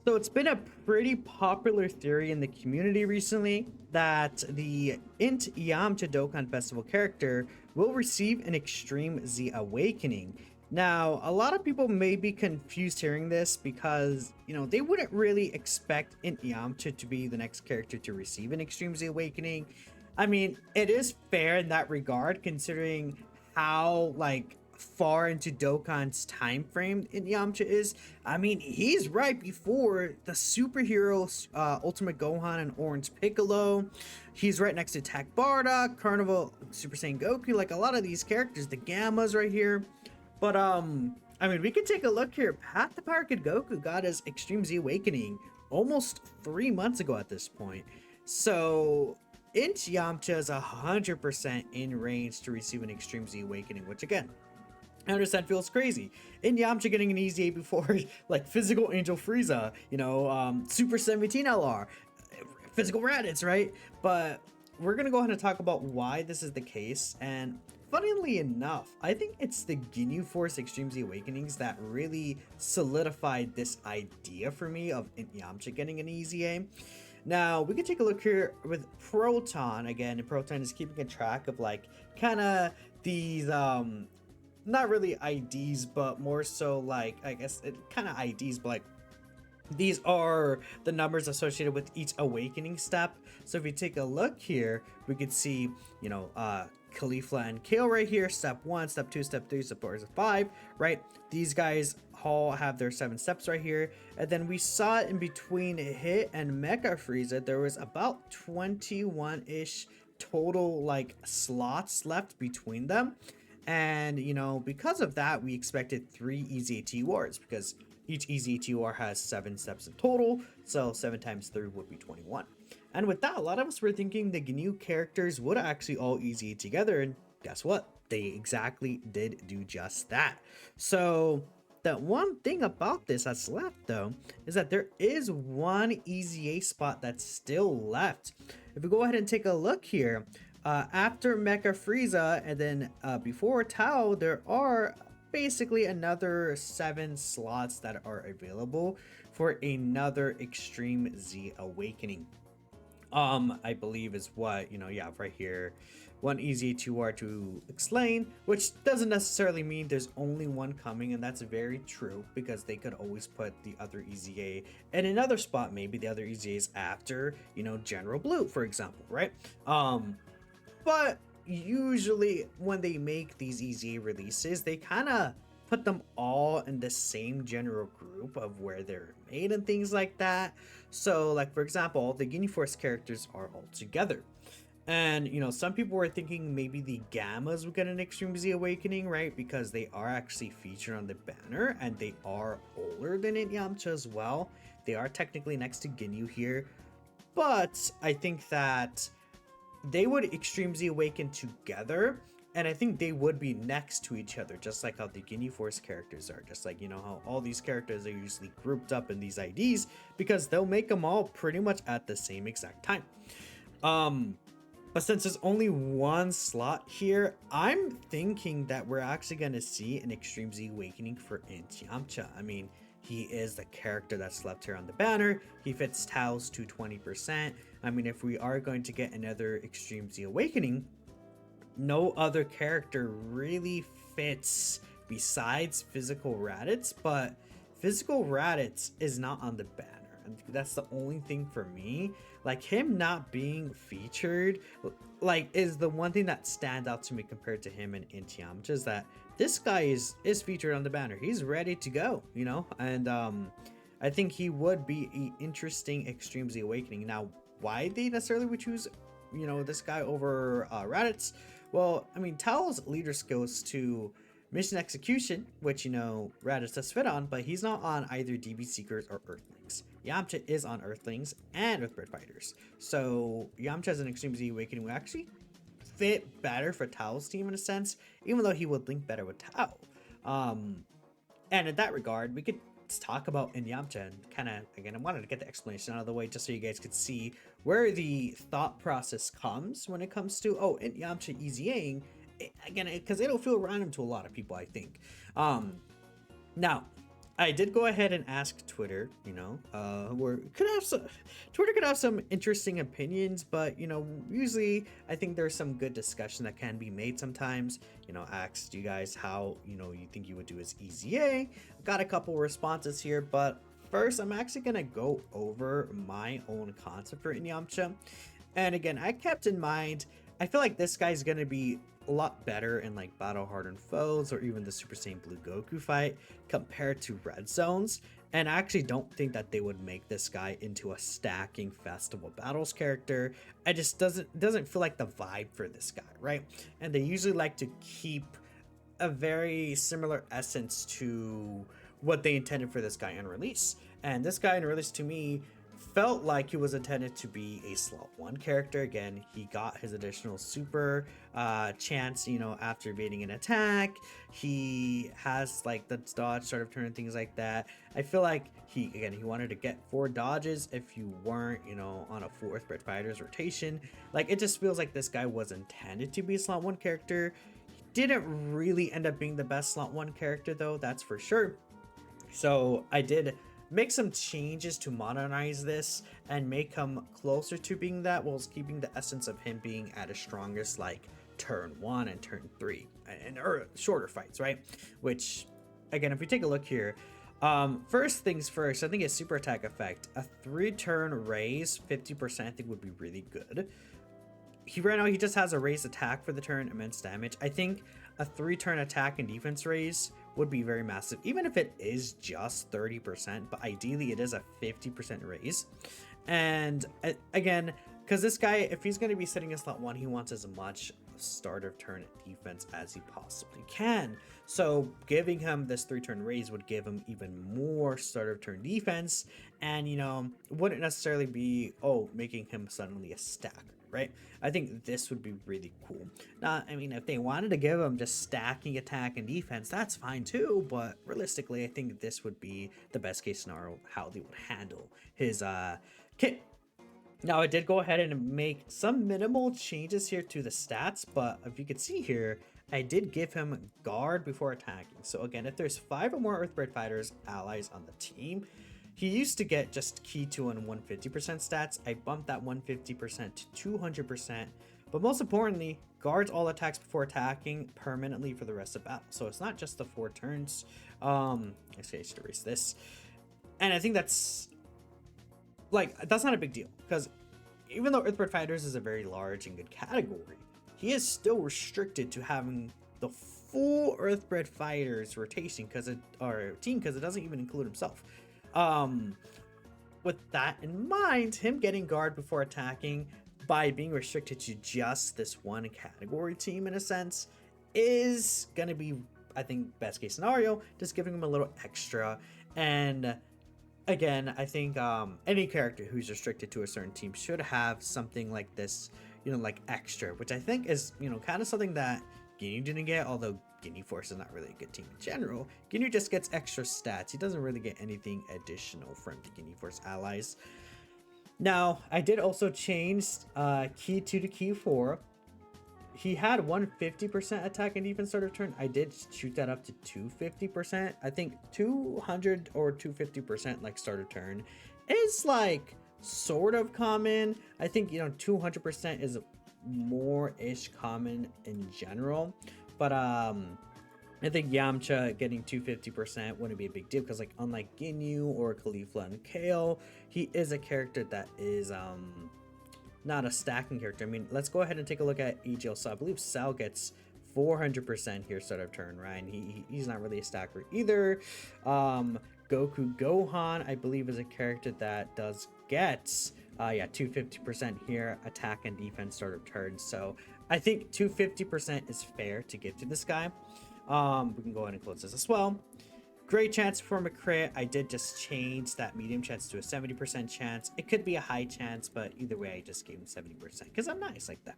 So it's been a pretty popular theory in the community recently that the Int Yamcha Dokkan Festival character will receive an Extreme Z Awakening. Now, a lot of people may be confused hearing this because, they wouldn't really expect Int Yamcha to be the next character to receive an Extreme Z Awakening. I mean, it is fair in that regard considering how, far into Dokkan's time frame in Yamcha is. I mean, he's right before the superheroes, Ultimate Gohan and Orange Piccolo. He's right next to Tech Bardock, Carnival, Super Saiyan Goku, like a lot of these characters, the Gammas right here. But I mean, we could take a look here. Path to Power Kid Goku got his Extreme Z Awakening almost 3 months ago at this point. So Int Yamcha is 100% in range to receive an Extreme Z Awakening, which again, I understand feels crazy. In Yamcha getting an EZA before like Physical Angel Frieza, Super 17 LR, Physical Raditz, right? But we're gonna go ahead and talk about why this is the case. And funnily enough, I think it's the Ginyu Force Extreme Z Awakenings that really solidified this idea for me of Yamcha getting an EZA. Now, we can take a look here with Proton again, and Proton is keeping a track of kind of these not really IDs, but more so I guess it kind of IDs, but these are the numbers associated with each awakening step. So if you take a look here, we could see, Khalifa and Kale right here, step 1, step 2, step 3, step 4, step 5, right? These guys all have their 7 steps right here. And then we saw in between Hit and Mecha Frieza, there was about 21-ish total slots left between them. And, because of that, we expected 3 easy TORs because each easy TOR has 7 steps in total. So 7 times 3 would be 21. And with that, a lot of us were thinking the GNU characters would actually all easy together. And guess what? They exactly did do just that. So the one thing about this that's left, though, is that there is one EZA spot that's still left. If we go ahead and take a look here, after Mecha Frieza and then before Tao, there are basically another 7 slots that are available for another Extreme Z Awakening. I believe is what, right here. One easy 2R to explain, which doesn't necessarily mean there's only one coming, and that's very true because they could always put the other EZA in another spot. Maybe the other EZA is after, General Blue, for example, right? But usually when they make these EZA releases, they kind of put them all in the same general group of where they're made and things like that. So for example, the Ginyu Force characters are all together. And, some people were thinking maybe the Gammas would get an Extreme Z Awakening, right? Because they are actually featured on the banner and they are older than Yamcha as well. They are technically next to Ginyu here. But I think that they would Extreme Z Awaken together, and I think they would be next to each other, just like how the Ginyu Force characters are. Just like, how all these characters are usually grouped up in these IDs, because they'll make them all pretty much at the same exact time. But since there's only one slot here, I'm thinking that we're actually going to see an Extreme Z Awakening for Int Yamcha. I mean, he is the character that's left here on the banner. He fits Tao's to 20%. I mean, if we are going to get another Extreme Z Awakening, no other character really fits besides Physical Raditz, but Physical Raditz is not on the banner. And that's the only thing for me. Him not being featured, is the one thing that stands out to me compared to him and Int Yamcha, is that this guy is featured on the banner. He's ready to go, and I think he would be an interesting Extreme Z Awakening. Now, why they necessarily would choose, this guy over Raditz? Well, I mean, Tao's leader skills to mission execution, which, Raditz does fit on, but he's not on either DB Seekers or Earthlings. Yamcha is on Earthlings and Earthbird Fighters. So Yamcha as an Extreme Z Awakening would actually fit better for Tao's team in a sense, even though he would link better with Tao. And in that regard, we could talk about in Yamcha and kind of, again, I wanted to get the explanation out of the way just so you guys could see where the thought process comes when it comes to, in Yamcha EZAing, again, because it'll feel random to a lot of people, I think. Now, I did go ahead and ask Twitter, where could have some Twitter could have some interesting opinions, but usually I think there's some good discussion that can be made sometimes. Asked you guys how you think you would do as EZA. Got a couple responses here, but first I'm actually gonna go over my own concept for Yamcha. And again, I kept in mind, I feel like this guy's gonna be a lot better in like battle hardened foes or even the Super Saiyan Blue Goku fight compared to Red Zones. And I actually don't think that they would make this guy into a stacking festival battles character. I just doesn't feel like the vibe for this guy, right? And they usually like to keep a very similar essence to what they intended for this guy in release. And this guy in release to me felt like he was intended to be a slot 1 character. Again, he got his additional super chance, after evading an attack. He has like the dodge sort of turn and things like that. I feel like he wanted to get 4 dodges if you weren't, on a full Earthbred Fighters rotation. Like, it just feels like this guy was intended to be a slot 1 character. He didn't really end up being the best slot 1 character though, that's for sure. So I did make some changes to modernize this and make him closer to being that, whilst keeping the essence of him being at his strongest, like turn 1 and turn 3 and shorter fights, right? Which, again, if we take a look here, first things first, I think his super attack effect, a 3-turn raise 50% I think would be really good. Right now he just has a raised attack for the turn, immense damage. I think a 3-turn attack and defense raise would be very massive, even if it is just 30%, but ideally it is a 50% raise. And again, because this guy, if he's going to be sitting in slot 1, he wants as much start of turn defense as he possibly can. So giving him this 3-turn raise would give him even more start of turn defense, and wouldn't necessarily be making him suddenly a stacker, right? I think this would be really cool. Now, I mean, if they wanted to give him just stacking attack and defense, that's fine too, but realistically, I think this would be the best case scenario, how they would handle his kit. Now, I did go ahead and make some minimal changes here to the stats, but if you can see here, I did give him guard before attacking. So again, if there's 5 or more Earthbred Fighters allies on the team, he used to get just key 2 and 150% stats. I bumped that 150% to 200%. But most importantly, guards all attacks before attacking permanently for the rest of battle. So it's not just the 4 turns. Actually, I should erase this. And I think that's not a big deal, because even though Earthbred Fighters is a very large and good category, he is still restricted to having the full Earthbred Fighters rotation because it doesn't even include himself. With that in mind, him getting guard before attacking by being restricted to just this one category team in a sense is gonna be, I think, best case scenario, just giving him a little extra. And again, I think any character who's restricted to a certain team should have something like this, like extra, which I think is, kind of something that Ginyu didn't get, although Ginyu Force is not really a good team in general. Ginyu just gets extra stats. He doesn't really get anything additional from the Ginyu Force allies. Now, I did also change key 2 to key 4. He had 150% attack and defense start of turn. I did shoot that up to 250%. I think 200 or 250% like start of turn is like sort of common. I think 200% is more ish common in general, but I think Yamcha getting 250% wouldn't be a big deal, because like unlike Ginyu or Caulifla and Kale, he is a character that is not a stacking character. I mean, let's go ahead and take a look at EGL. So I believe Cell gets 400% here start of turn, right? And he's not really a stacker either. Goku Gohan, I believe, is a character that does get 250% here attack and defense start of turn. So I think 250% is fair to give to this guy. We can go ahead and close this as well. Great chance for a crit. I did just change that medium chance to a 70% chance. It could be a high chance, but either way, I just gave him 70% because I'm nice like that.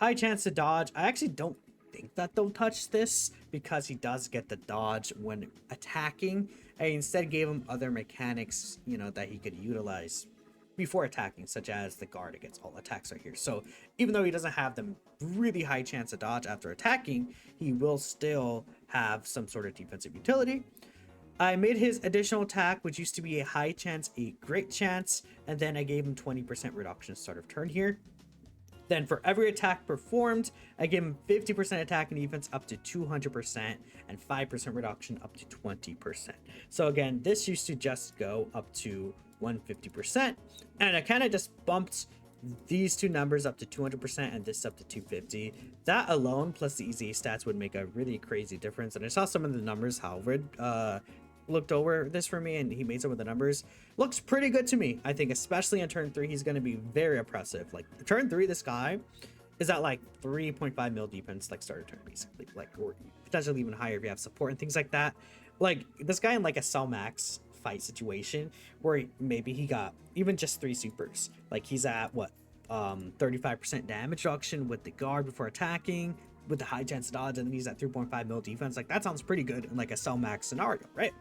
High chance to dodge. I actually don't think that they'll touch this because he does get the dodge when attacking. I instead gave him other mechanics, that he could utilize before attacking, such as the guard against all attacks right here. So even though he doesn't have the really high chance to dodge after attacking, he will still have some sort of defensive utility. I made his additional attack, which used to be a high chance, a great chance, and then I gave him 20% reduction start of turn here. Then for every attack performed, I give him 50% attack and defense up to 200% and 5% reduction up to 20%. So again, this used to just go up to 150%. And I kind of just bumped these two numbers up to 200% and this up to 250. That alone plus the EZA stats would make a really crazy difference. And I saw some of the numbers Halvard looked over this for me and he made some of the numbers. Looks pretty good to me. I think especially on turn 3 he's going to be very oppressive. Like turn 3 this guy is at like 3.5 mil defense like starter turn basically, like, or potentially even higher if you have support and things like that. Like this guy in like a Cell Max fight situation where maybe he got even just 3 supers, like he's at what 35% damage reduction with the guard before attacking with the high chance of dodge, and then he's at 3.5 mil defense. Like that sounds pretty good in like a Cell Max scenario, right?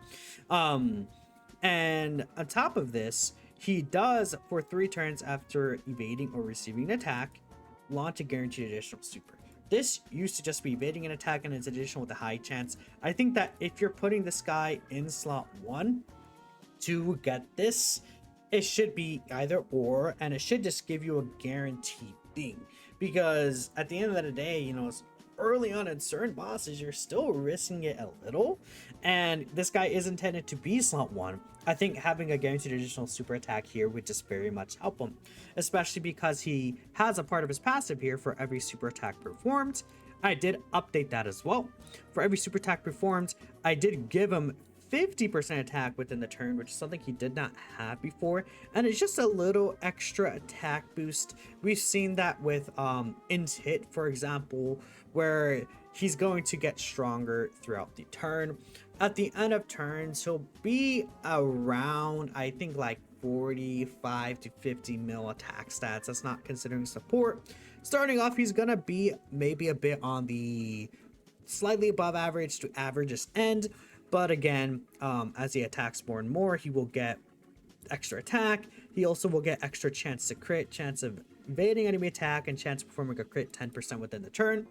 And on top of this, he does for 3 turns after evading or receiving an attack launch a guaranteed additional super. This used to just be evading an attack and it's additional with a high chance. I think that if you're putting this guy in slot 1 to get this, it should be either or, and it should just give you a guaranteed thing, because at the end of the day, you know, early on in certain bosses you're still risking it a little, and this guy is intended to be slot 1. I think having a guaranteed additional super attack here would just very much help him, especially because he has a part of his passive here for every super attack performed. I did update that as well. For every super attack performed, I did give him 50% attack within the turn, which is something he did not have before, and it's just a little extra attack boost. We've seen that with Int Hit, for example, where he's going to get stronger throughout the turn. At the end of turns, he'll be around, I think, like 45 to 50 mil attack stats. That's not considering support. Starting off, he's gonna be maybe a bit on the slightly above average to average's end. But again, as he attacks more and more, he will get extra attack. He also will get extra chance to crit, chance of evading enemy attack, and chance of performing a crit 10% within the turn.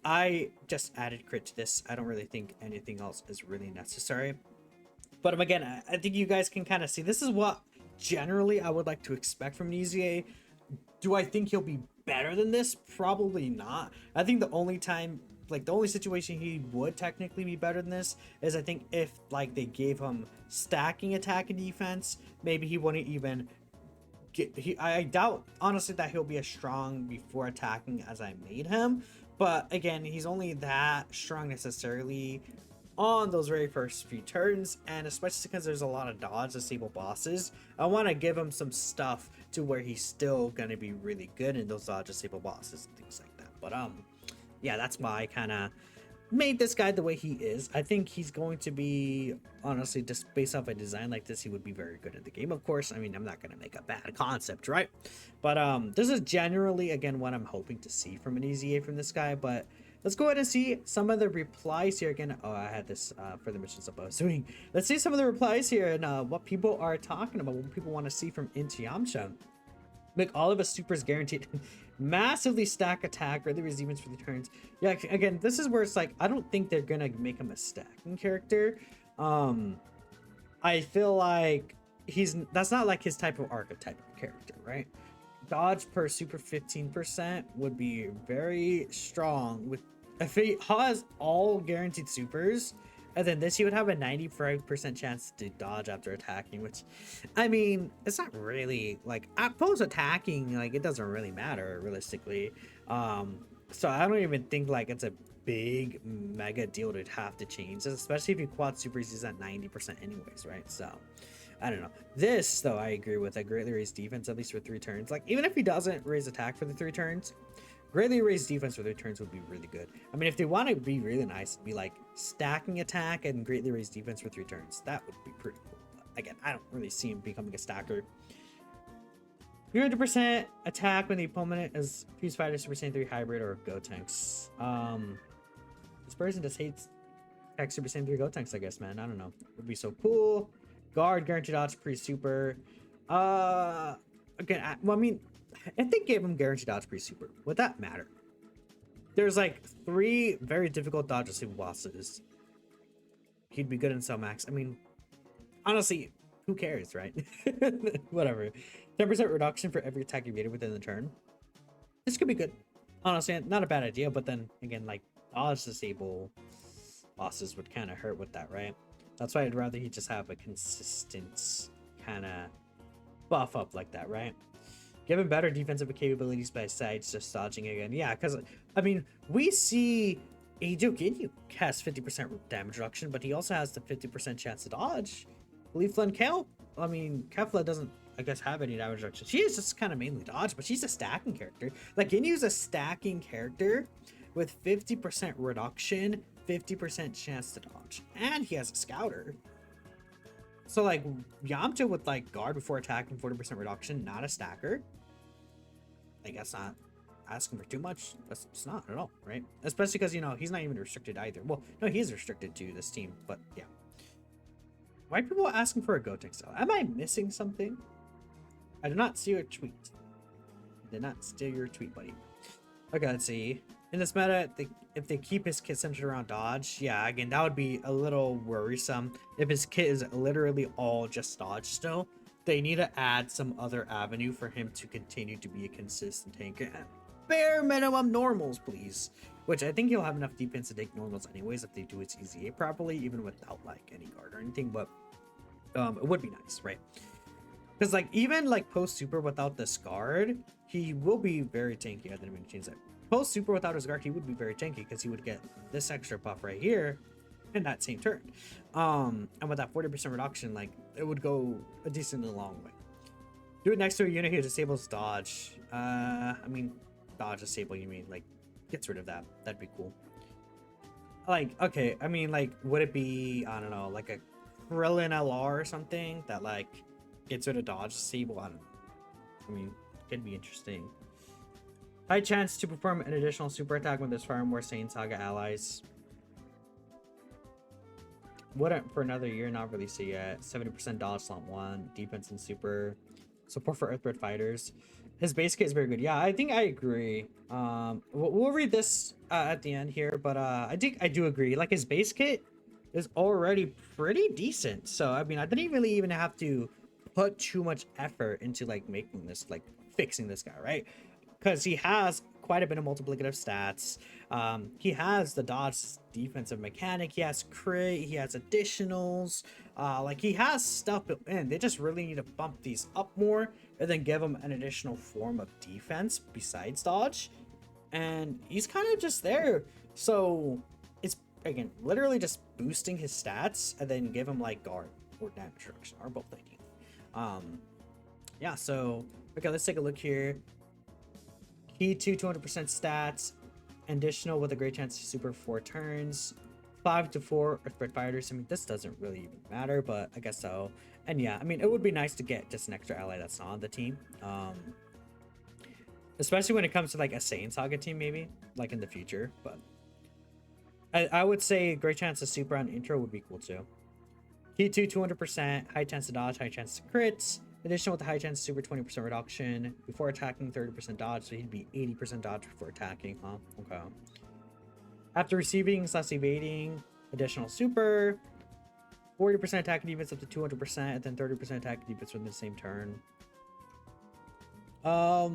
I just added crit to this. I don't really think anything else is really necessary. But again, I think you guys can kind of see this is what generally I would like to expect from an EZA. Do I think he'll be better than this? Probably not. I think the only time, like the only situation he would technically be better than this is I think if like they gave him stacking attack and defense, maybe he wouldn't even get, I doubt honestly that he'll be as strong before attacking as I made him. But again, he's only that strong necessarily on those very first few turns, and especially because there's a lot of dodge disable bosses, I want to give him some stuff to where he's still gonna be really good in those dodge disable bosses and things like that. But yeah, that's why I kind of made this guy the way he is. I think he's going to be, honestly, just based off a design like this, he would be very good at the game. Of course, I mean, I'm not going to make a bad concept, right? But this is generally, again, what I'm hoping to see from an EZA from this guy. But let's go ahead and see some of the replies here again. Oh, I had this for the missions up I was doing. Let's see some of the replies here and what people are talking about, what people want to see from Yamcha. Make all of his supers guaranteed. Massively stack attack, or the resistance for the turns. Yeah, again, this is where it's like, I don't think they're gonna make him a stacking character. I feel like that's not like his type of archetype of character, right? Dodge per super 15% would be very strong with if he has all guaranteed supers. And then this, he would have a 95% chance to dodge after attacking, which, I mean, it's not really, like, post attacking, like, it doesn't really matter, realistically. So I don't even think, like, it's a big, mega deal to have to change this, especially if you quad supers, he's at 90% anyways, right? So, I don't know. This, though, I agree with, a greatly raised defense, at least for 3 turns. Like, even if he doesn't raise attack for the 3 turns, greatly raised defense for their turns would be really good. I mean, if they want to be really nice, it'd be like stacking attack and greatly raised defense for 3 turns. That would be pretty cool. But again, I don't really see him becoming a stacker. 300% attack when the opponent is Fuse Fighter, Super Saiyan 3 Hybrid, or Gotenks. This person just hates Super Saiyan 3 Gotenks, I guess, man. I don't know. It would be so cool. Guard, guaranteed odds, pre-super. Again, well, I mean, if they gave him guaranteed dodge pre-super, would that matter? There's like 3 very difficult dodge disable bosses. he'd be good in Cell Max. I mean, honestly, who cares, right? Whatever. 10% reduction for every attack evaded within the turn. This could be good. Honestly, not a bad idea, but then again, like dodge disable bosses would kind of hurt with that, right? That's why I'd rather he just have a consistent kind of buff up like that, right? Given better defensive capabilities besides just dodging again. Yeah, because I mean, we see Age-O Ginyu has 50% damage reduction, but he also has the 50% chance to dodge. Leafla and Kel, I mean, Kefla doesn't, I guess, have any damage reduction. She is just kind of mainly dodge, but she's a stacking character. Like, Ginyu's a stacking character with 50% reduction, 50% chance to dodge. And he has a scouter. So, like, Yamcha with, like, guard before attacking, 40% reduction, not a stacker. I guess not asking for too much. That's it's not at all, right? Especially because, you know, he's not even restricted either. Well, no, he is restricted to this team, but yeah. Why are people asking for a Gotenks though? Am I missing something? I did not see your tweet. I did not steal your tweet, buddy. Okay, let's see. In this meta, if they keep his kit centered around dodge, yeah, again, that would be a little worrisome. If his kit is literally all just dodge still, they need to add some other avenue for him to continue to be a consistent tank. Bare minimum normals, please. Which I think he'll have enough defense to take normals anyways if they do his EZA properly, even without like any guard or anything, but it would be nice, right? Because like even like post super without this guard, he will be very tanky. I didn't even change that. Post super without his guard, he would be very tanky because he would get this extra buff right here in that same turn. And with that 40% reduction, like it would go a decently long way. Do it next to a unit who disables dodge. I mean, dodge disable, you mean like gets rid of that. That'd be cool. Like, okay, I mean, like, would it be, I don't know, like a Krillin LR or something that like gets rid of dodge disable? I don't know. I mean, could be interesting. High chance to perform an additional super attack when there's far more Saiyan Saga allies. Wouldn't for another year, not released it yet. 70% dodge slot 1, defense and super. Support for Earthbird fighters. His base kit is very good. Yeah, I think I agree. We'll read this at the end here, but I think I do agree. Like his base kit is already pretty decent. So I mean, I didn't really even have to put too much effort into like making this, like fixing this guy, right? Because he has quite a bit of multiplicative stats. He has the dodge defensive mechanic. He has crit. He has additionals. Like he has stuff built in. They just really need to bump these up more and then give him an additional form of defense besides dodge. And he's kind of just there. So it's again literally just boosting his stats and then give him like guard or damage reduction are both thinking. Yeah. So okay, let's take a look here. Key to 200% stats, additional with a great chance to super 4 turns, 5 to 4 Earthbird fighters. I mean, this doesn't really even matter, but I guess so. And yeah, I mean, it would be nice to get just an extra ally that's not on the team. Especially when it comes to like a Saiyan Saga team, maybe like in the future. But I would say great chance to super on intro would be cool too. Key to 200%, high chance to dodge, high chance to crits. Additional with the high chance super 20% reduction. Before attacking, 30% dodge, so he'd be 80% dodge before attacking, huh? Okay. After receiving / evading, additional super. 40% attack and defense up to 200%, and then 30% attack and defense within the same turn. I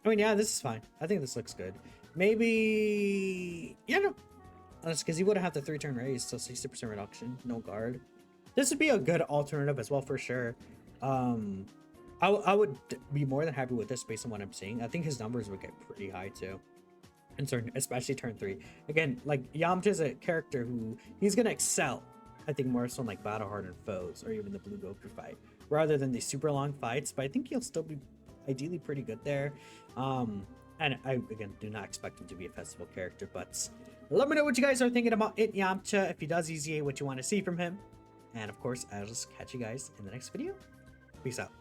mean, yeah, this is fine. I think this looks good. Maybe... Yeah, no. That's because he would have the 3-turn raise, so 60% reduction, no guard. This would be a good alternative as well, for sure. I would be more than happy with this based on what I'm seeing. I think his numbers would get pretty high too, especially turn 3. Again, like Yamcha is a character who he's gonna excel. I think more so in like battle hardened foes or even the Blue Goku fight, rather than these super long fights. But I think he'll still be ideally pretty good there. And I again do not expect him to be a festival character. But let me know what you guys are thinking about it, Yamcha. If he does EZA, what you want to see from him. And of course, I'll just catch you guys in the next video. Peace out.